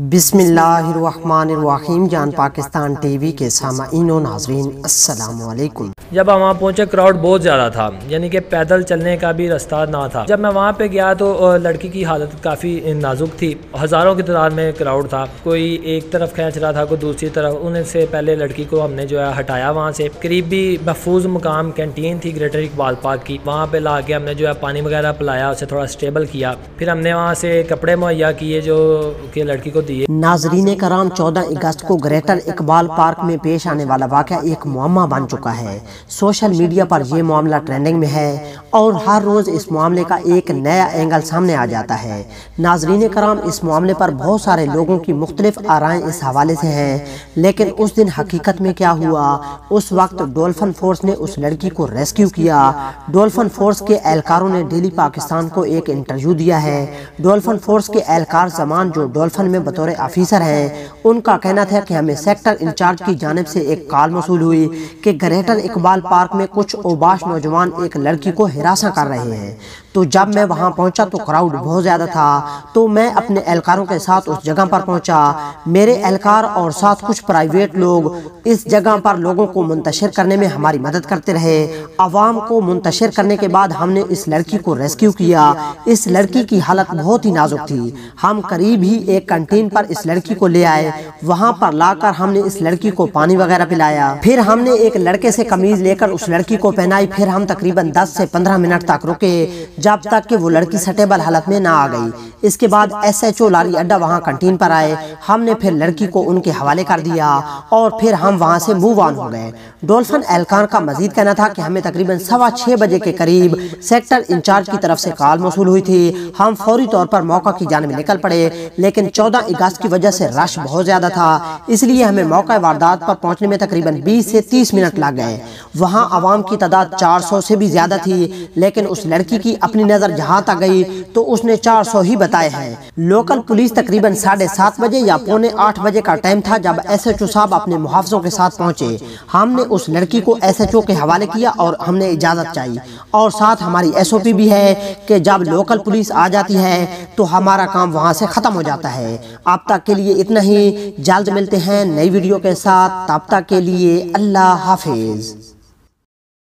بسم اللہ الرحمن الرحیم۔ جان پاکستان ٹی وی کے سامعین و ناظرین السلام علیکم۔ جب ہم وہاں پہنچے کراؤڈ بہت زیادہ تھا، یعنی کہ پیدل چلنے کا بھی رستہ نہ تھا۔ جب میں وہاں پہ گیا تو لڑکی کی حالت کافی نازک تھی، ہزاروں کی تعداد میں کراؤڈ تھا، کوئی ایک طرف کھینچ رہا تھا، کوئی دوسری طرف۔ انہیں سے پہلے لڑکی کو ہم نے جو ہے ہٹایا وہاں سے، قریبی محفوظ مقام کینٹین تھی گریٹر اقبال پارک کی، وہاں پہ لا کے ہم نے جو ہے پانی وغیرہ پلایا، اسے تھوڑا اسٹیبل کیا، پھر ہم نے وہاں سے کپڑے مہیا کیے جو کہ لڑکی کو دیے۔ ناظرین کرام، 14 اگست کو گریٹر اقبال پارک میں پیش آنے والا واقعہ ایک معمہ بن چکا ہے۔ سوشل میڈیا پر یہ معاملہ ٹرینڈنگ میں ہے اور ہر روز اس معاملے کا ایک نیا اینگل سامنے آ جاتا ہے۔ ناظرین کرام، اس معاملے پر بہت سارے لوگوں کی مختلف آرائیں اس حوالے سے ہیں، لیکن اس دن حقیقت میں کیا ہوا؟ اس وقت ڈولفن فورس نے اس لڑکی کو ریسکیو کیا۔ ڈولفن فورس کے اہلکاروں نے ڈیلی پاکستان کو ایک انٹرویو دیا ہے۔ ڈولفن فورس کے اہلکار زمان جو ڈولفن میں بطور آفیسر ہیں، ان کا کہنا تھا کہ ہمیں سیکٹر انچارج کی جانب سے ایک کال موصول ہوئی کہ گریٹر اقبال پارک میں کچھ اوباش نوجوان ایک لڑکی کو ہراساں کر رہے ہیں۔ تو جب میں وہاں پہنچا تو کراؤڈ بہت زیادہ تھا، تو میں اپنے اہلکاروں کے ساتھ اس جگہ پر پہنچا۔ میرے اہلکار اور ساتھ کچھ پرائیویٹ لوگ اس جگہ پر لوگوں کو منتشر کرنے میں ہماری مدد کرتے رہے۔ عوام کو منتشر کرنے کے بعد ہم نے اس لڑکی کو ریسکیو کیا۔ اس لڑکی کی حالت بہت ہی نازک تھی۔ ہم قریب ہی ایک کنٹین پر اس لڑکی کو لے آئے، وہاں پر لا کر ہم نے اس لڑکی کو پانی وغیرہ پلایا، پھر ہم نے ایک لڑکے سے قمیض لے کر اس لڑکی کو پہنائی، پھر ہم تقریباً 10 سے 15 منٹ تک رکے جب تک کہ وہ لڑکی سٹیبل حالت میں نہ آ گئی۔ اس کے بعد SHO لاری اڈا وہاں کنٹین پر آئے، ہم نے پھر لڑکی کو ان کے حوالے کر دیا اور پھر ہم وہاں سے موو آن ہو گئے۔ ڈولفن اہلکار کا مزید کہنا تھا کہ ہمیں تقریباً 6:15 بجے کے قریب سیکٹر انچارج کی طرف سے کال موصول ہوئی تھی۔ ہم فوری طور پر موقع کی جانب نکل پڑے، لیکن 14 اگست کی وجہ سے رش بہت زیادہ تھا، اس لیے ہمیں موقع واردات پر پہنچنے میں تقریباً 20 سے 30 منٹ لگ گئے۔ وہاں عوام کی تعداد 400 سے بھی زیادہ تھی، لیکن اس لڑکی کی اپنی نظر جہاں تک گئی تو اس نے 400 ہی بتائے ہیں۔ لوکل پولیس تقریباً 7:30 بجے یا 7:45 بجے کا ٹائم تھا جب SHO صاحب اپنے محافظوں کے ساتھ پہنچے۔ ہم نے اس لڑکی کو SHO کے حوالے کیا اور ہم نے اجازت چاہی، اور ساتھ ہماری SOP بھی ہے کہ جب لوکل پولیس آ جاتی ہے تو ہمارا کام وہاں سے ختم ہو جاتا ہے۔ اب تک کے لیے اتنا ہی، جلد ملتے ہیں نئی ویڈیو کے ساتھ، تب تک کے لیے اللہ حافظ۔